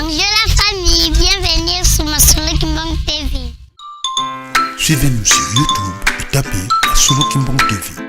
Bonjour la famille, bienvenue sur Masolo Kimbang TV. Suivez-nous sur YouTube et tapez Masolo Kimbang TV.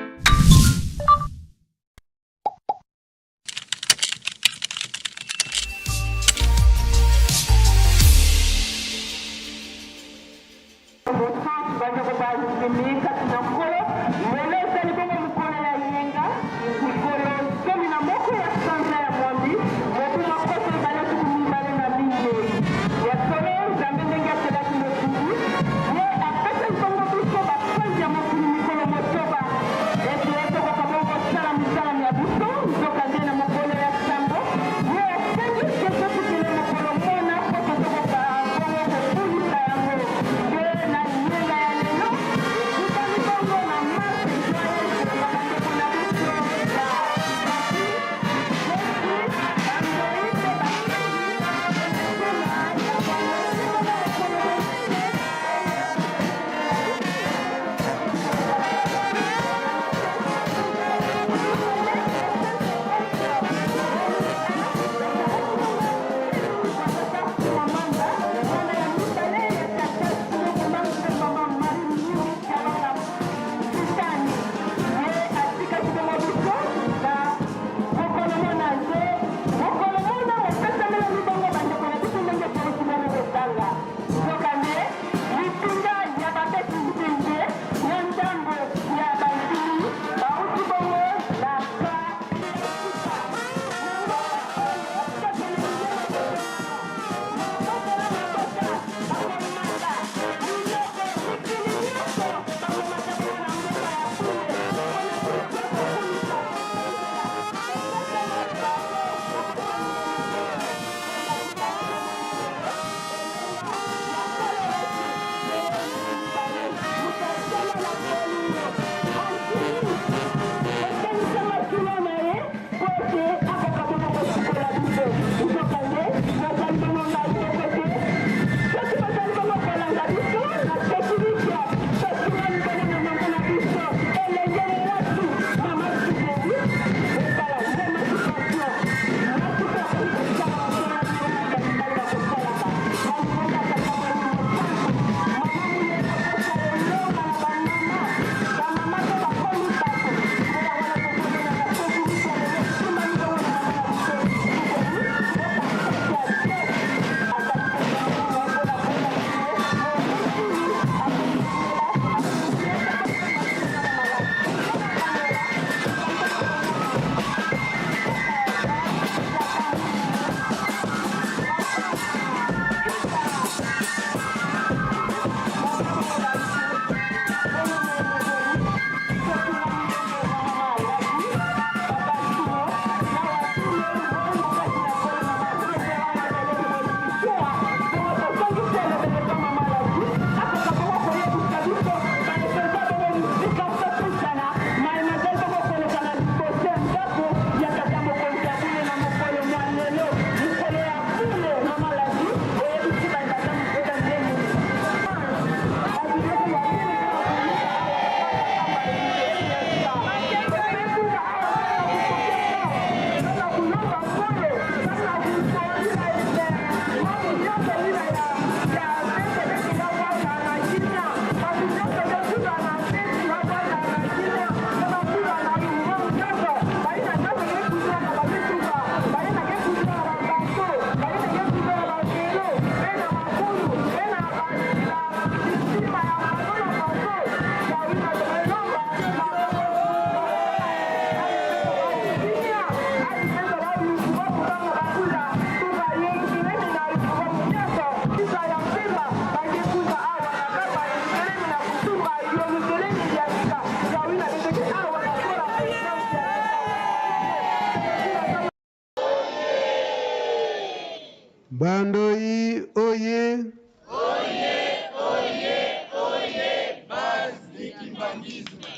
Bandoi oye! Oye, oye, oye, base du kimbangisme.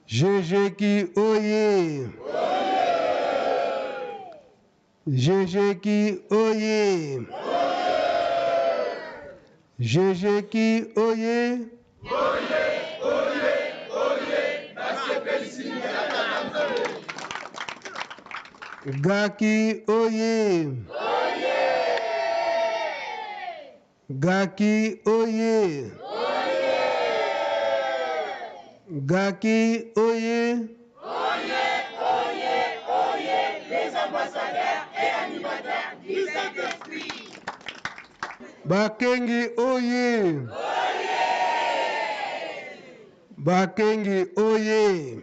Jejeki oye! Jejeki oye! Jejeki oye! Oye, oye, oye, base pelisi ya Tanzania. Gaki oye. Gaki oye. Gaki oye. Les ambassadeurs et animateurs du Saint-Esprit. Bakengi oye. Bakengi oye.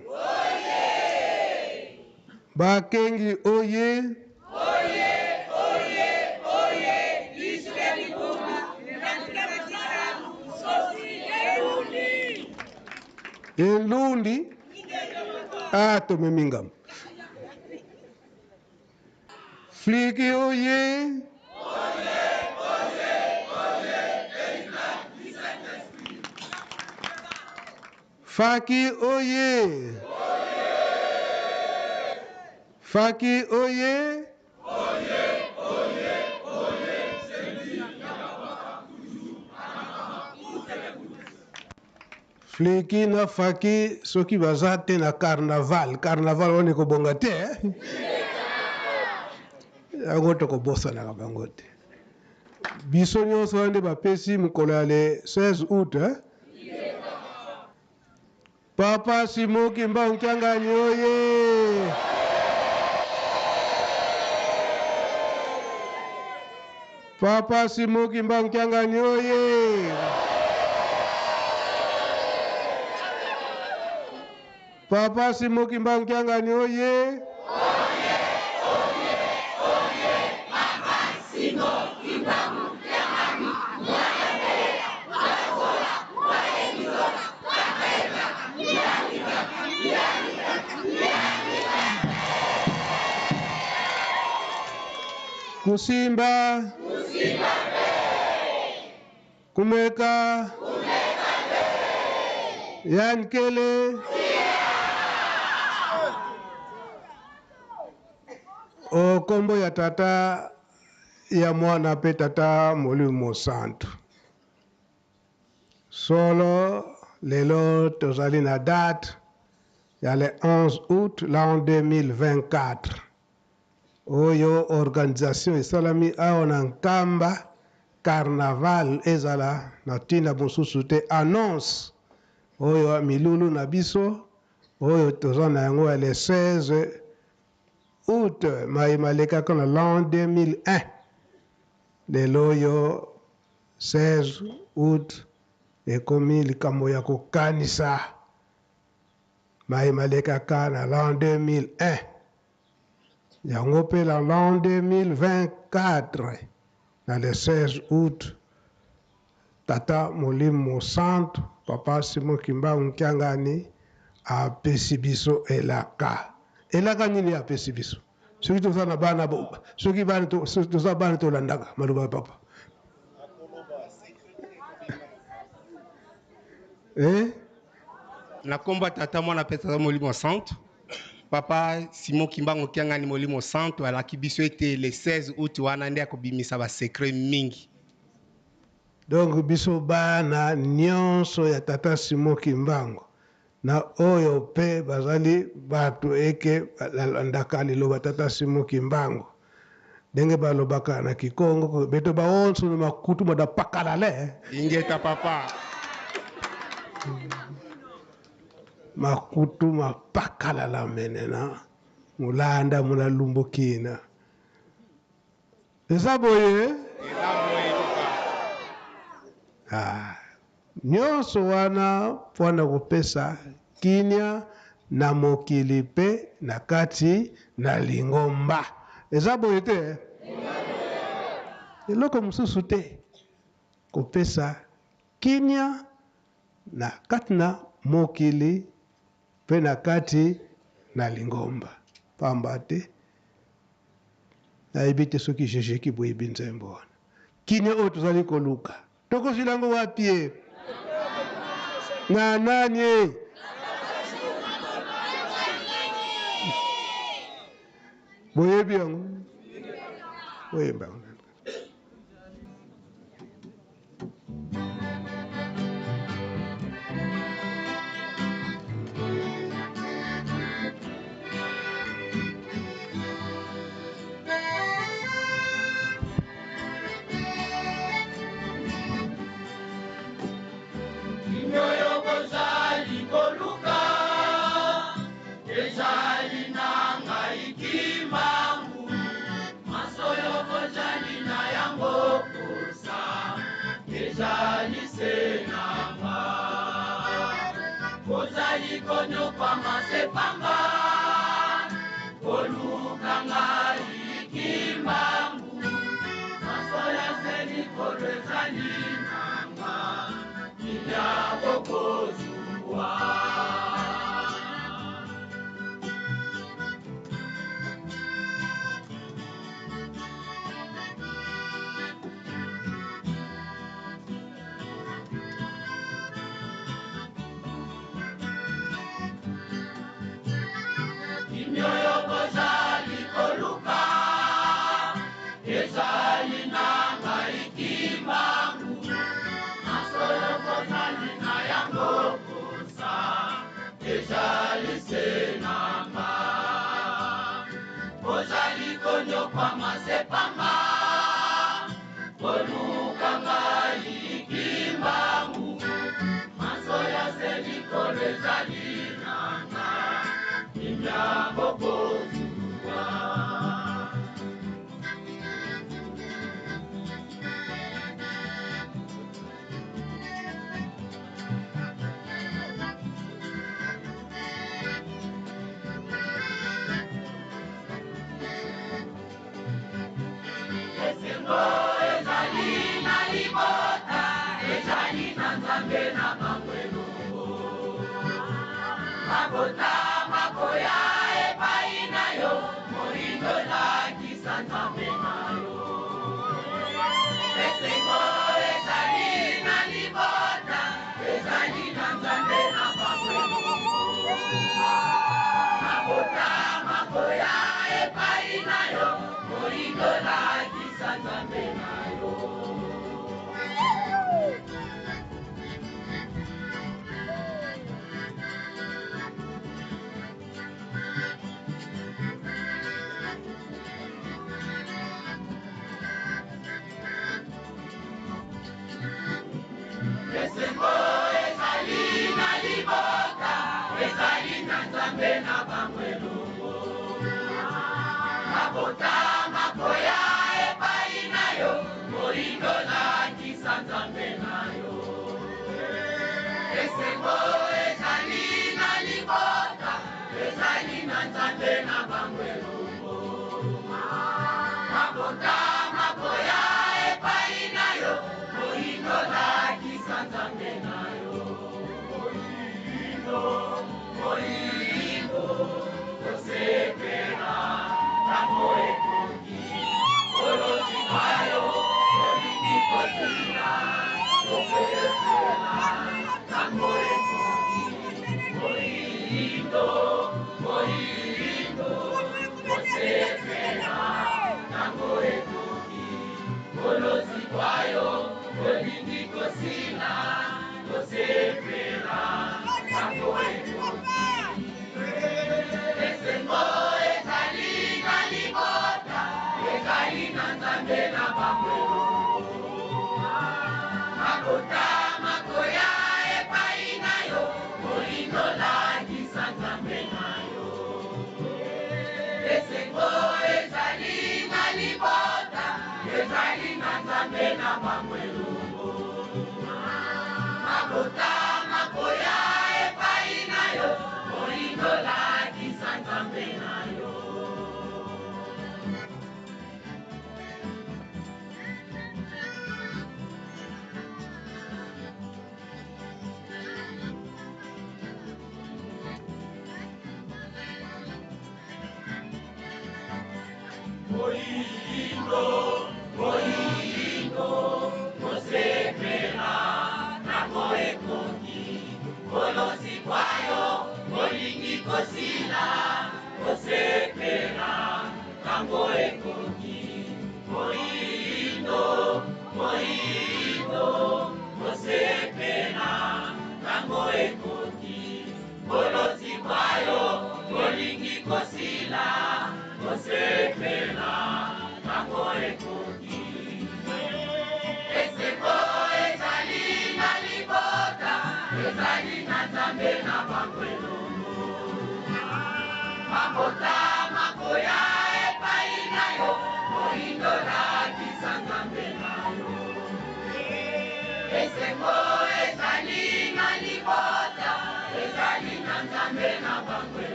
Bakengi oye. Elundi. Tomemingam. Fliki oye. Faki oye. Faki oye. Fliki na faki soki bazate na carnaval. Carnaval on ko bongate. Yango toko bossa na bangote. Biso nyonso ande bapesi mukolo ya le 16 août. Papa Simon Kimbangu Mkiangani oye! Papa Simon Kimbangu Mkiangani oye! Papa Simon Kimbangu Mkiangani oye! Kusimba, Kumeka, Yankele, Okombo ya tata ya mwana pe tata Molimo Santu. Solo lelo tozali na date ya le 11 août l'an 2024. Oyo organisation esalami awa na nkamba carnaval ezala na ntina mosusu te annonce oyo milulu na biso oyo toza na yango ya le 16 août mayima lekaka na l'an 2001 lelo oyo 16 août ekomi likambo ya kokanisa mayima lekaka na l'an 2001 yango mpe na l'an 2024 na le 16 août tata Molimo Santu papa Simon Kimbangu Mkiangani apesi biso elaka nini apesi biso soki toza na bana soki toza bana tolandaka maloba ya papa na komba tata mwana pe tata Molimo Santu papa Simon Kimbangu Mkiangani Molimo Santu alaki biso ete le 16 août wana nde akobimisa ba secret mingi. Donc biso bana nyonso ya tata Simon Kimbangu na oyo pe bazali bato eke balandaka liloba tata Simon Kimbangu ndenge balobaka na Kikongo beto baonso na makutu moda pakalale ingeta papa makutu mapakalala menena mulanda mula lumbokina eza boye nyonso wana mpona kopesa kinia na mokili pe na kati na lingomba eza boye te eloko mosusu te kopesa kinia na kati na mokili pe na kati na lingomba pamba te nayebi te soki jejeki boyebi nzembo wana kinia oyo tozali koluka tokozwila yango wapi na nani boyebi yango boyemba yango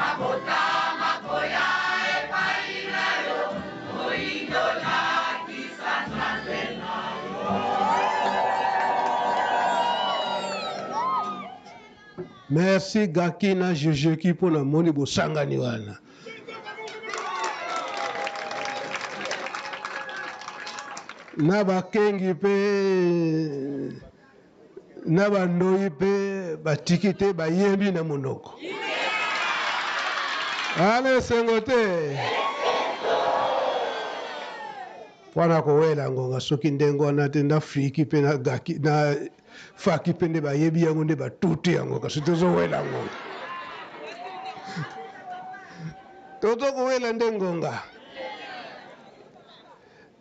Mabota Merci Gaki na Jejeki pour na moni bosangani wana. Na bakengi pe na bandoi pe batikite bayembi na monoko. Ale sengote. Wana kowela ngonga soki ndengo wana te na friki pe na Gaki na faki pe nde bayebi yango nde batuti yango kasi tozowela ngonga. Tozowela nde ngonga.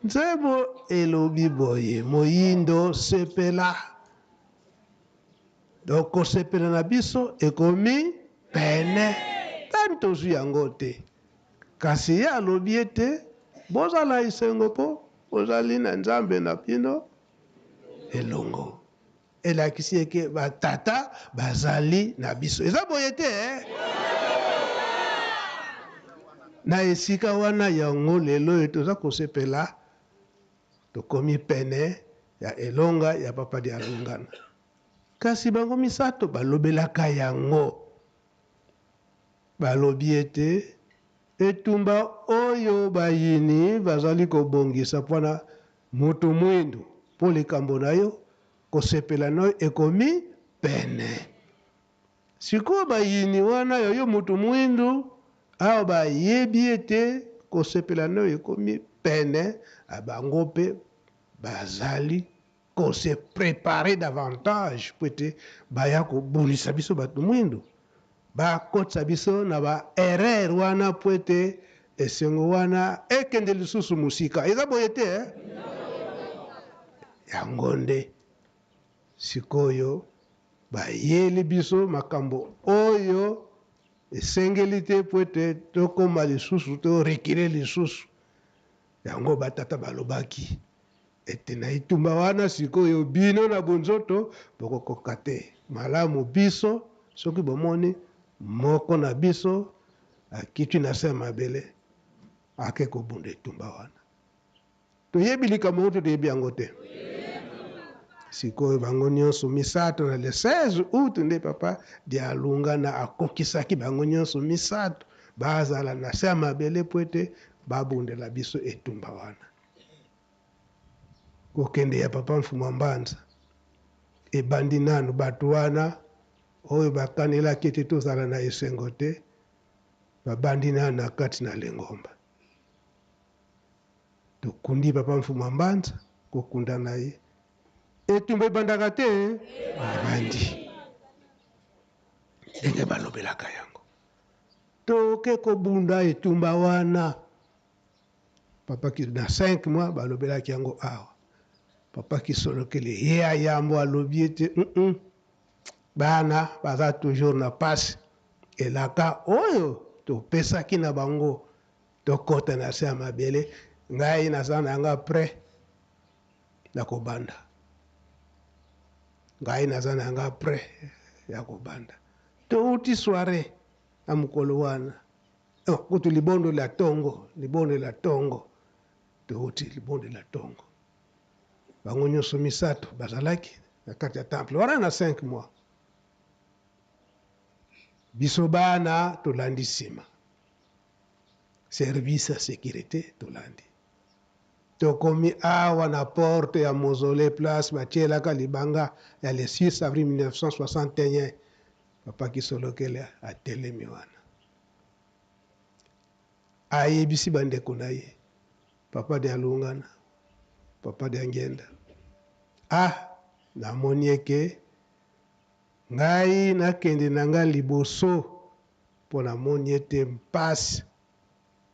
Nzebo elobi boye moyindo sepela. Donc kosepela na biso ekomi pene. Tanto zwi yango te. Kasi ye alobi ete bozala isengo po bozali na nzambe na bino elongo. Elakisi eke batata bazali na biso. Eza boye te na esika wana yango lelo toza kosepela tokomi pene ya elonga ya papa di alungana. Kasi bango misato balobelaka yango. Balobi ete etumba oyo bayini bazali kobongisa mpona moto mwindu mpo likambo na yo kosepela na yo ekomi pene. Sikoyo bayini wana yo moto mwindu awa bayebi ete kosepela na yo ekomi pene, abango mpe bazali kose prepare davantage po ete baya kobundisa biso bato mwindu. Bakotisa biso na ba erreur wana po ete esengo wana ekende lisusu musika. Eza boye te yango nde sikoyo bayeli biso makambo oyo esengeli te po ete tokoma lisusu torekile lisusu. Yango batata balobaki ete na itumba wana sikoyo bino na bonzoto bokokoka te. Malamu biso soki bomoni moko na biso akiti na se mabele ake kobunda etumba wana. Toyebi likambo oyo toyebi yango te. Sikoyo bango nyonso misato na le 16 août nde papa di alungana akokisaki bango nyonso misato bazala na se mabele po ete babundela biso etumba wana. Kokende ya papa Mfuma Mbanza ebandi nanu bato wana oyo bakanelaki ete tozala na esengo te babandi nanu na kati na Lengomba. Tokundi papa Mfuma Mbanza kokunda na ye etumba ebandaka te ebandi ndenge balobelaka yango. Toke kobunda etumba wana papa ki na 5 mois balobelaki yango awa. Papa Kisolokele ye ayambo alobi ete bana baza toujours na pasi elaka oyo topesaki na bango tokota na se ya mabele ngai naza na yanga pre na kobanda. Ngai naza na yanga pre ya kobanda. Touti soirée na mokolo wana kutu libondo la tongo touti libondo la tongo. Bango nyonso misato bazalaki na kati ya temple wana na 5 mois. Biso bana tolandi nsima. Service ya sécurité tolandi. Tokomi awa na porte ya Mausolée place batielaka libanga ya le 6 avril 1961. Papa Kisolokele atelemi wana. Ayebisi bandeko na ye. Papa de Alungana. Papa de Ngenda. Namoni eke ngai nakende na nga liboso mpo namoni ete mpasi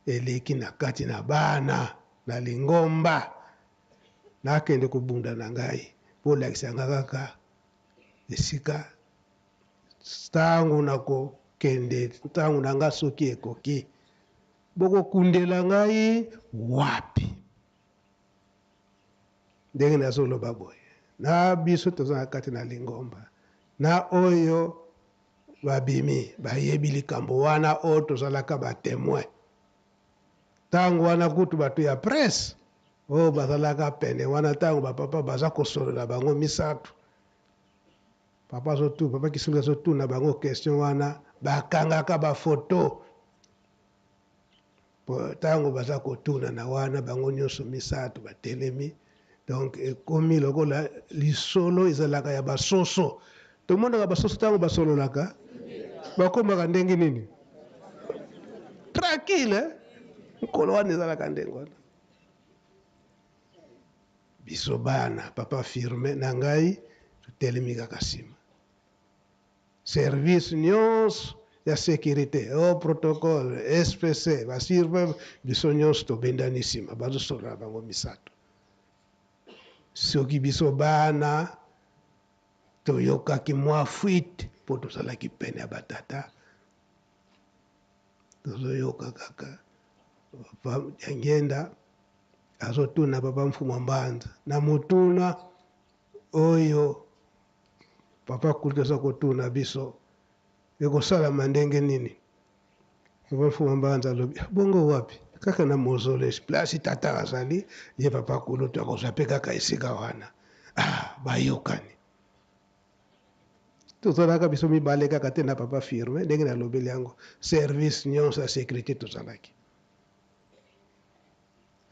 eleki na kati na bana na Lingomba. Nakende kobunda na ngai mpo olakisa nga kaka esika ntango nakokende ntango na nga soki ekoki bokokundela ngai wapi. Ndenge nazoloba boye na biso toza na kati na Lingomba na oyo babimi bayebi likambo wana oyo tozalaka batemoin. Ntango wana kutu bato ya presse oyo bazalaka pene wana ntango bapapa baza kosolola bango misato papa kisunga azotuna bango question wana bakangaka bafoto ntango baza kotuna na wana bango nyonso misato batelemi. Donc ekomi lokola lisolo ezalaka ya basoso. Tomonaka basoso ntango basololaka bakomaka ndenge nini tranquille nkolo wana ezalaka ndenge wana. Biso bana papa firme na ngai totelemi kaka nsima. Service nyonso ya sécurité protocole SPC basirve biso nyonso tobendani nsima bazosolola bango misato. Soki biso bana toyokaki mwa fuite mpo tozalaki pene ya batata tozoyoka kaka papa Jangenda azotuna papa Mfuma Mbanza na motuna oyo papa Kuluta aza kotuna biso ekosalama ndenge nini. Papa Mfuma Mbanza alobi bongo wapi kaka na mausolée place tata azali ye papa Kuluta akozwa mpe kaka esika wana. Bayokani tozalaka biso mibale kaka te na papa firme ndenge nalobeli yango service nyonso ya sécurité tozalaki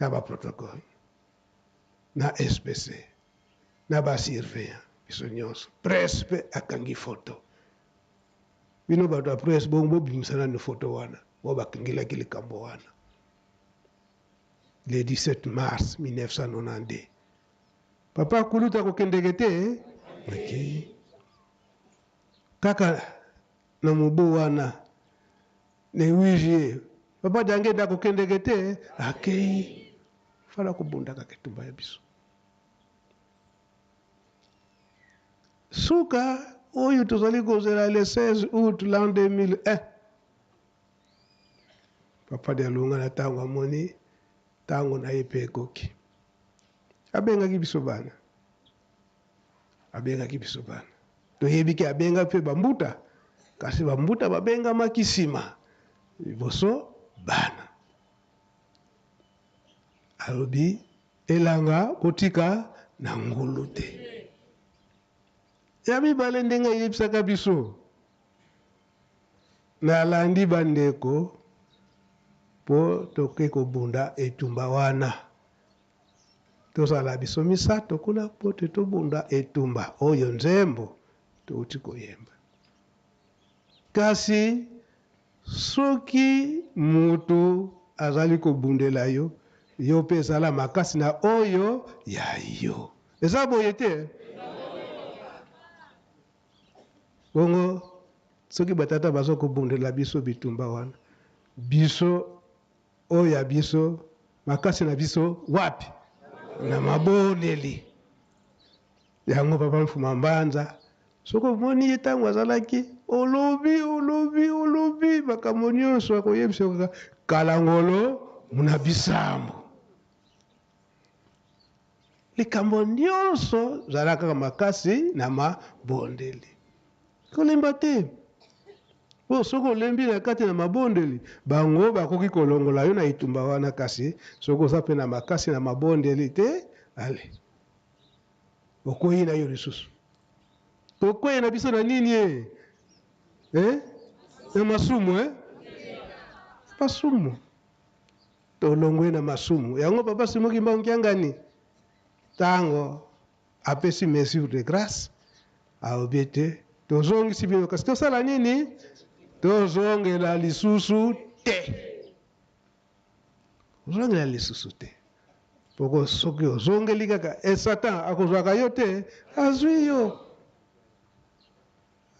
na baprotocole na SPC na basurveillant biso nyonso. Presse mpe akangi foto. Bino bato ya presse bongo bobimisana ni foto wana bo bakangelaki likambo wana le 17 mars 1992. Papa Kuluta kokendeke te akei kaka na mobu wana le 8 juillet. Papa Jangenda kokendeke te akei fala kobunda kaka etumba ya biso. Suka oyo tozali kozela le 16 août l'an 2001. Papa Dialunga na ntango amoni ntango na ye mpe ekoki abengaki biso bana. Toyebi ke abenga mpe bambuta kasi bambuta babengamaki nsima liboso bana. Alobi elanga kotika na ngulu te. Ya mibale ndenge ayebisaka biso nalandi bandeko mpo toke kobunda etumba wana. Tozala biso misato kuna mpo te tobunda etumba oyo nzembo touti koyemba. Kasi soki mutu azali kobundela yo yo mpe ezala makasi na oyo ya yo. Eza boye te. Bongo soki batata bazo kobundela biso bitumba wana biso oyo ya biso makasi na biso wapi na mabondeli. Yango papa Mfuma Mbanza soko omoni ye ntango azalaki olobi makambo nyonso akoyebisa kaka kala ngolo muna bisambo. Likambo nyonso zalaka kaka makasi na mabondeli. Kolemba te. Soko olembi na kati na mabondeli bango bakoki kolongola yo na itumba wana kasi soko oza mpe na makasi na mabondeli te ale okoyi na yo lisusu. Tokoyi na biso na nini ye? Na masumu masumu. Tolongwe na masumu. Yango papa Simon Kimbangu Kiangani tango apesi mesure de grâce aobete tozongisi bino kasi tosala nini? Tozongela lisusu te. Ozongela lisusu te. Poko soki ozongeli kaka Satan akozwaka yo te azwi yo.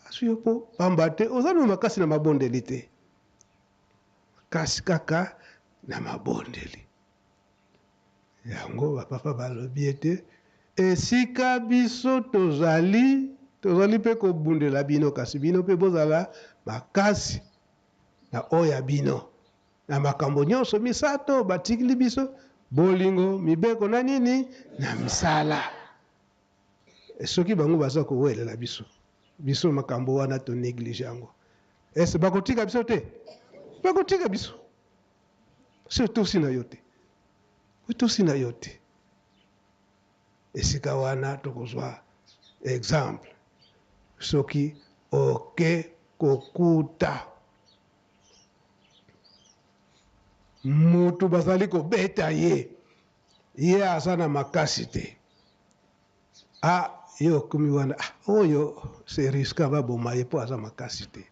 Azwi yo po pamba te ozali makasi na mabondeli te. Kasi kaka na mabondeli. Yango bapapa balobi ete esika biso tozali mpe kobundela bino kasi bino mpe bozala makasi na oya bino na makambo nyonso misato batikili biso bolingo mibeko na nini na misala. Soki bango baza kowelela biso makambo wana to néglige yango ese bakotika biso te bakotika biso so tosi na yo te. Esika wana tokozwa exemple soki oke kokuta mutu bazali kobeta ye aza na makasi te. Ye okomi wana oyo se riska baboma ye mpo aza makasi te.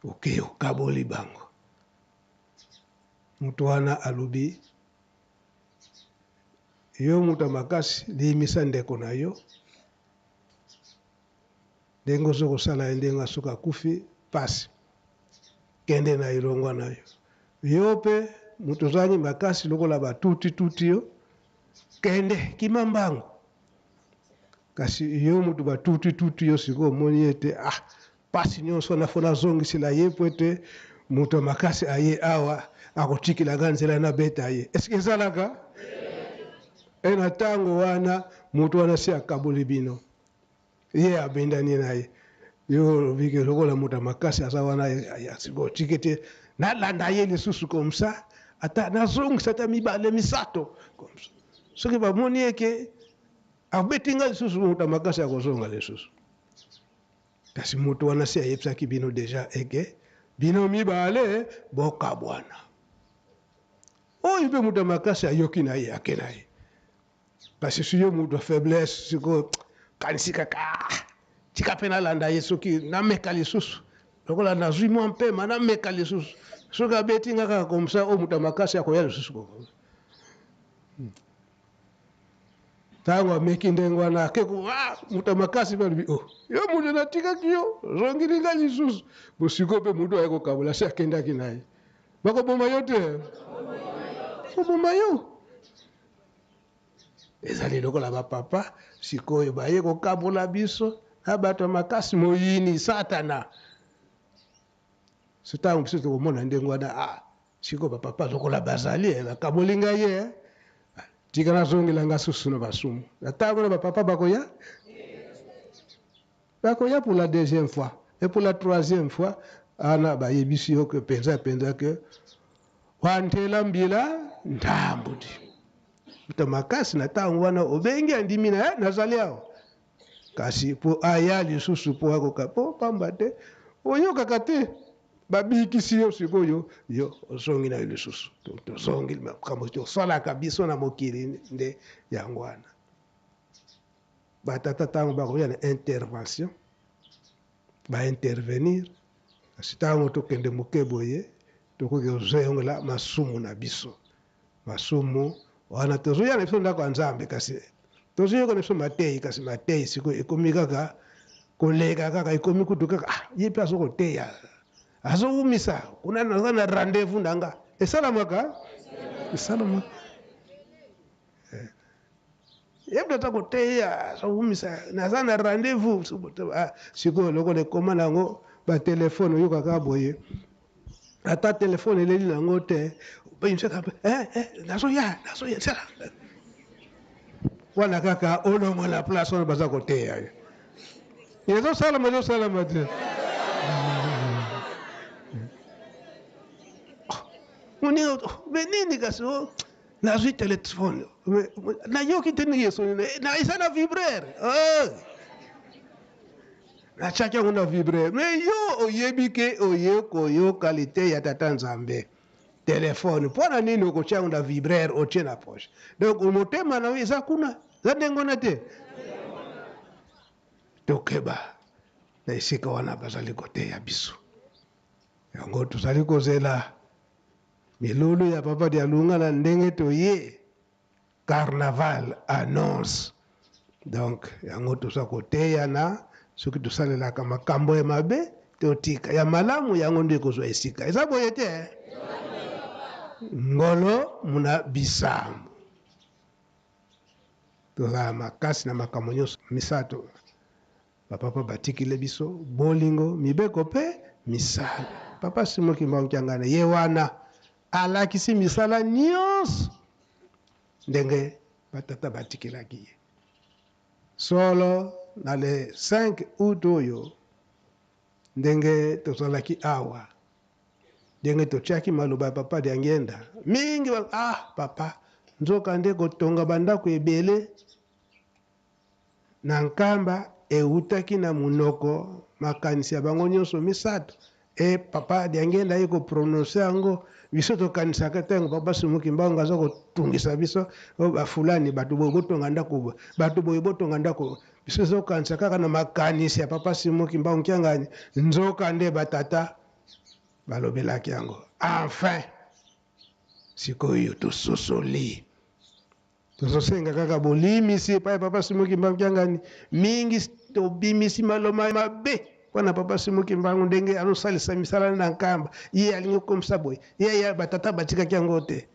Oke okaboli bango. Mutu wana alobi yo mutu makasi limisa ndeko na yo ndenge ozo kosala ye ndenge asoki akufi pasi kende na elongwa na yo. Yo mpe mutu ozali makasi lokola batuti yo kende kima mbango. Kasi yo mutu batuti yo sikoyo omoni ete pasi nyonso nafona azongisela ye po ete mutu makasi aye awa akotikilanga nzela nabeta ye. Eske ezalaka? Na ntango wana mutu wana si akaboli bino ye abendani na ye. Yo lobike lokola mutu makasi aza wana sikoyo otiki ete nalanda ye lisusu komsa ata nazongisa ata mibale misato komsa. Soki bamoni eke abeti nga lisusu mutu makasi akozonga lisusu. Kasi mutu wana si ayebisaki bino deja eke bino mibale bokabwana. Oyo mpe mutu makasi ayoki na ye ake na ye. Kasi si yo mutu faiblesse sikoyo kanisi kaka tika mpe nalanda ye soki nameka lisusu lokola nazwi mwa mpema nameka lisusu soki abeti nga kaka komsa oyo mutu makasi akoya lisusu koko. Ntango ameki ndenge wana akeko mutu makasi mpe alobi yo mutu natikaki yo zongili nga lisusu bosiko mpe mutu aye kokabola si akendaki na ye. Bakoboma yo te? Bakoboma yo. Ezali lokola bapapa sikoyo baye kokabola biso na bato makasi moyini satana. Sotango biso tokomona ndenge wana sikoyo bapapa lokola bazali bakaboli ngai ye tika nazongela nga susu na basumu. Ntango na bapapa bakoya pour la deuxième fois et pour la troisième fois ana bayebisi yo ke penza ke wantela mbila ndambudi. Mutu makasi na ntango wana obengi andimi na nazali awa. Kasi po aya lisusu po akoka po pamba te oyokaka te babikisi yo sikoyo yo ozongi na yo lisusu. Tozongi makambo tosalaka biso na mokili nde yango wana. Batata ntango bakoya na intervention baintervenir. Kasi ntango tokende moke boye tokoki ozongela masumu na biso. Masumu wana tozoya na biso ndako ya Nzambe kasi tozoyoka na biso mateyi kasi mateyi sikoyo ekomi kaka koleka kaka ekomi kutu kaka ye mpe azokoteya azowumisa kuna naza na rendez-vous nanga esalamaka esalamaka ye mpe aza koteya azowumisa naza na rendez-vous sikoyo lokola ekoma nango batelefone oyokaka boye ata telefone eleli nango te nazoya wana kaka olongo na place wana baza koteya ye ezosalama te. Nini kasi nazwi telefone nayoki te ndenge esoni eza na vibrere natiaki yango na vibrere me yo oyebi ke oye koyoka lite ya tata Nzambe telefone mpona nini okotia yango na vibrere otie na poche. Donc motema na yo eza kuna eza ndenge wana te. Tokeba na esika wana bazali koteya biso yango tozali kozela milulu ya papa dia lunga na ndenge toye carnaval annonce. Donc yango toza koteya na soki tosalelaka makambo ya mabe totika ya malamu yango nde kozwa esika eza boye te. Ngolo muna bisambo toza makasi na makambo nyonso misato bapapa batikile biso bolingo mibeko mpe misala. Papa Simon Kimbangu Kyangana ye wana alakisi misala nyonso ndenge batata batikilaki ye. Solo na le 5 août oyo ndenge tozalaki awa ndenge totiaki maloba ya papa dia ngenda mingi papa nzoka nde kotonga bandako ebele na nkamba eutaki na munoko makanisi ya bango nyonso misato papa diangenda ye koprononce yango biso tokanisaka ntango papa Simoki Mbangu aza kotungisa biso bafulani bato boye botonga ndako bato boye botonga ndako biso tokanisa kaka na makanisi ya papa Simoki Mbangu Kiangani nzoka nde batata balobelaki yango. Enfin sikoyo tososoli tozosenga kaka bolimisi epai papa Simoki Mbangu Kiangani mingi tobimisi maloma mabe wana papa Simoki Mbangu ndenge anosalisa misala na nkamba ye alingi komisa boye ye batata batikaki yango te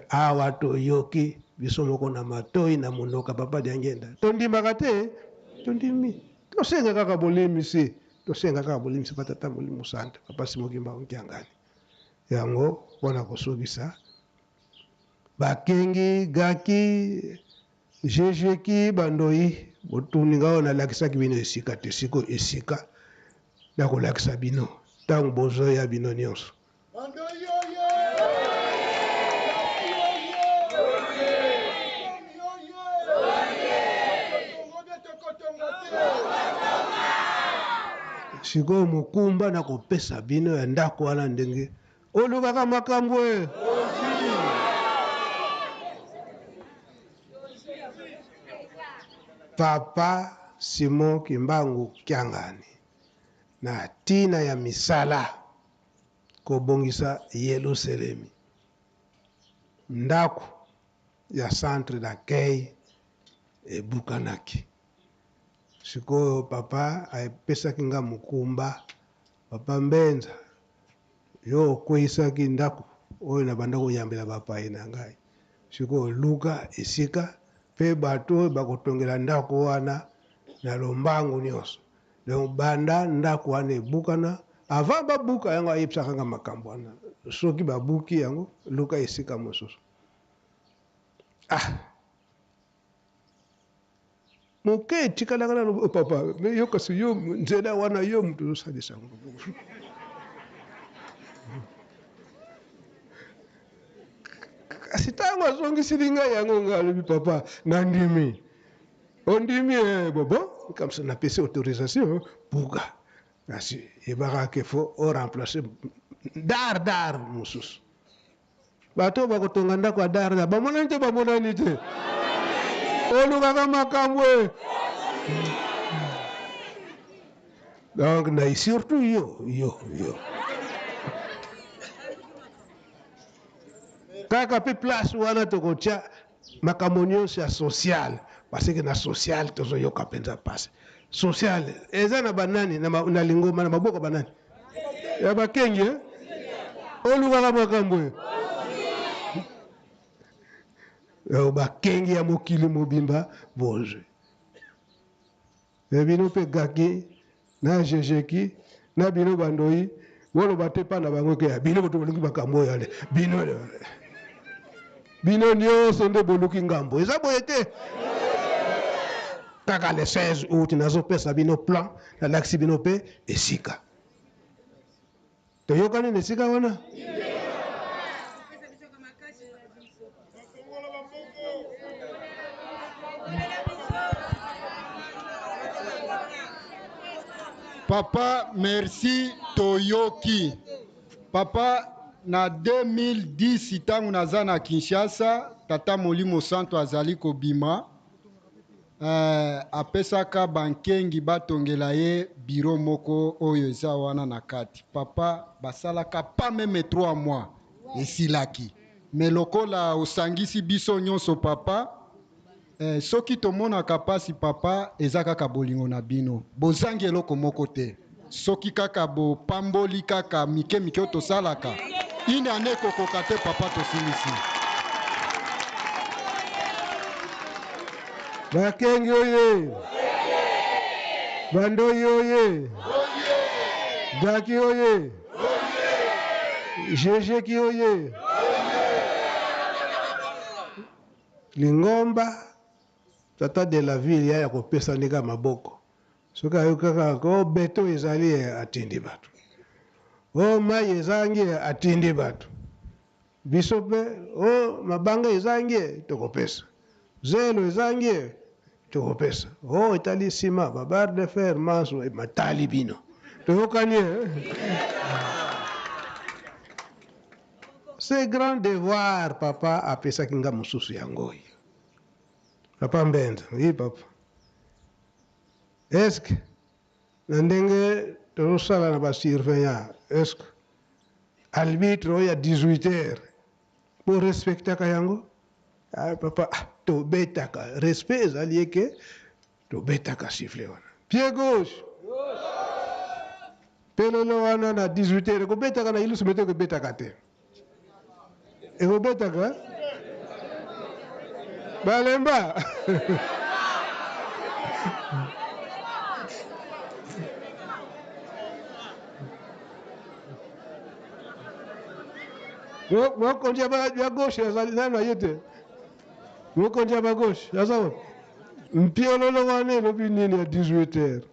awa toyoki biso moko na matoi na monoko papa diangenda tondimaka te tondimi tosenga kaka bolimisi batata molimo sante papa Simoki Mbangu Kiangani yango wana kosokisa bakengi gaki jejeki bandoi botuninga ona lakisaki bino esika te siko esika na kolakisa bino ntango bozoya bino nyonso. Sikoyo mokumba na kopesa bino ya ndako wana ndenge olukaka makambo papa Simoki Mbangu Kiangani na tina ya misala kobongisa Yerusalemi ndako ya centre d'accueil ebukanaki. Sikoyo papa apesaki nga mokumba papa Mbenza yo okweyisaki ndako oyo na banda koyambela bapai na ngai sikoyo luka esika mpe bato bakotongela ndako wana na lombangu nyonso donc banda ndako wana ebukana avant babuka yango ayebisaka nga makambo wana soki babuki yango luka esika mosusu moke etikalaka na papa me yo kasi yo nzela wana yo moto osalisa yango kasi ntango azongisili ngai yango ngai alobi papa nandimi ondimi bobo kamsa napesi autorisation buka kasi yebaka ke fo oremplace dar mosusu bato bakotonga ndako ya dar bamonani te bamonani te olukaka makambo donc na surtout yo kaka pe place wana tokotia makambo nyonso ya social parce que na social tozoyoka mpenza pasi social eza na banani na lingoma na maboko banani ya bakengi olukaka makambo bakengi ya mokili mobimba bozwe bino mpe gaki na jejeki na bino bandoi woloba te mpa na bango ke ya bino boto bolingi makambo oyo ale bino nyonso nde boluki ngambo eza boye te kaka le 16 août nazopesa bino plan nalakisi bino mpe esika toyokani na esika wana Papa, merci toyoki. Papa, na 2010 tangu naza na Kinshasa, tata Molimo Santo azali kobima. Apesaka bankengi batongela ye biro moko oyo eza wana na kati. Papa, basalaka pas même 3 mois. Esilaki. Mais lokola osangisi biso nyonso papa, soki tomonaka pasi papa eza kaka bolingo na bino bozangi eloko moko te soki kaka bopamboli kaka mike oyo tosalaka ine ane ekokoka te papa tosilisi bakengi oye bandoi oye gaki oye jejeki oye lingomba tata de la ville ya kopesa ndika maboko soki ayokaka beto ezali atindi bato mai ezangi atindi bato biso mpe mabanga ezangi tokopesa zelo ezangi tokopesa etali nsima babarre de fer manso matali bino toyokani c'est grand devoir papa apesaki nga mosusu yango oyo papa Mbenza oui papa est-ce que na ndenge tozosala na basurveillant est-ce que arbitre oyo ya 18 heures borespectaka yango papa tobetaka respect ezali eke tobetaka sifflet wana pied gauche pelolo wana na 18 heures ekobetaka na ilusu mete ekobetaka te ekobetaka balemba mokonzi ya gauche azali nano aye te mokonzi ya bagauche aza mpiololo wana elobi nini ya 18 heures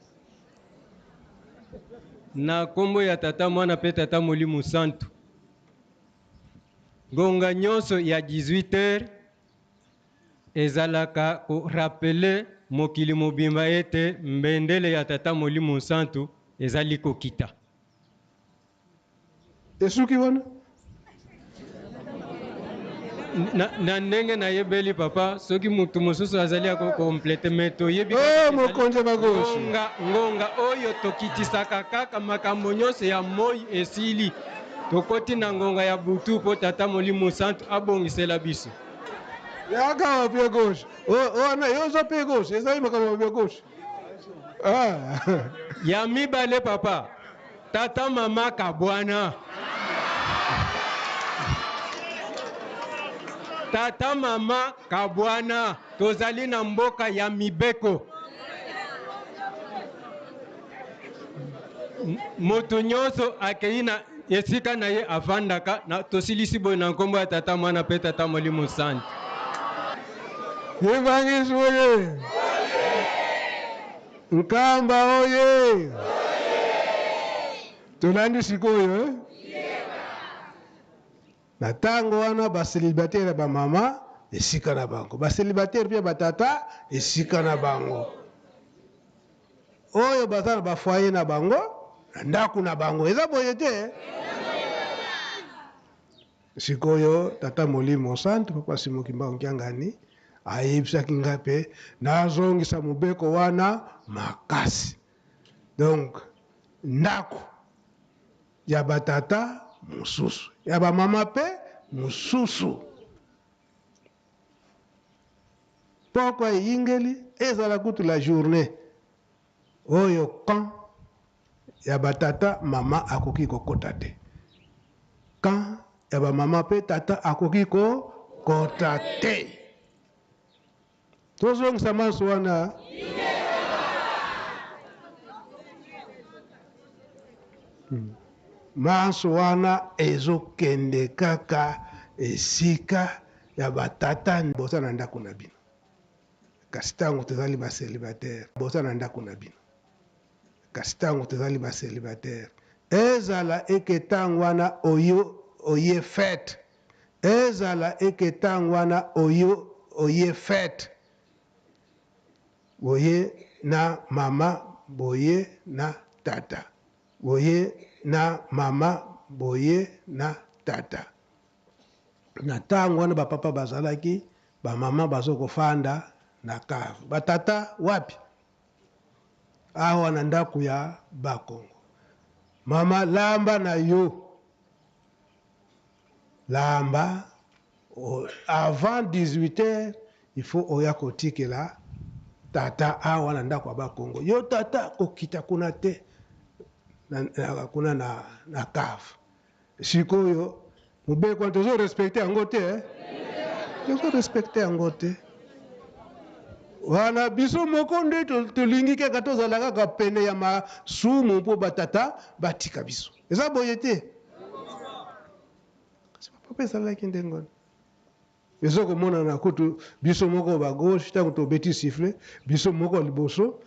na kombo ya tata mwana pe tata molimo santu ngonga nyonso ya 18 heures ezalaka korapele mokili mobimba ete mbendele ya tata molimo santu ezali kokita esuki wana na ndenge nayebeli papa soki mutu mosusu azali akokomplete me toyebi mokonzi bagauche ngonga oyo tokitisaka kaka makambo nyonso ya moi esili tokoti na ngonga ya butu mpo tata molimo santu abongisela biso yaka pied gauche wana yoza pied gauche ezali makambo pied gauche ya mibale papa tata mama kabwana tata mama kabwana tozali na mboka ya mibeko moto nyonso akei na esika na ye avandaka tosilisi boye na nkombo ya tata mwana pe tata molimo santu Evangisi oye Nkamba oye tolandi sikoyo na tango wana baselibataire bamama esika na bango baselibataire mpe batata esika na bango oyo baza na bafoye na bango na ndako na bango eza boye te sikoyo tata molimo santu papa Simon Kimbangu Kiangani ayebisaki nga mpe nazongisa mobeko wana makasi donc ndako ya batata mosusu ya bamama mpe mosusu poko eyingeli ezala kutu la journée oyo kan ya batata mama akoki kokota te kan ya bamama mpe tata akoki kokota te tozongisa manso wana manso wana ezokende kaka esika ya batata bosa na ndako na bino kasi ntango tozali baselibataire bosa na ndako na bino kasi ntango tozali baselibataire ezala eke ntango wana oye fete ezala eke ntango wana oye fete boye na mama boye na tata boye na mama boye na tata na ntango wana bapapa bazalaki bamama bazokofanda na kave batata wapi awa na ndako ya bakongo mama lamba na yo lamba avant 18 heures il faut oya kotikela tata awa na ndako ya bakongo yo tata kokita kuna te kuna na cave sikoyo mobeko tozo respecte yango te tozo respecte yango te wana biso moko nde tolingi kaka tozala kaka pene ya masumu mpo batata batika biso eza boye te kasi papa ezalaki ndenge wana ezokomonana kutu biso moko bagauche ntango tobeti siffle biso moko liboso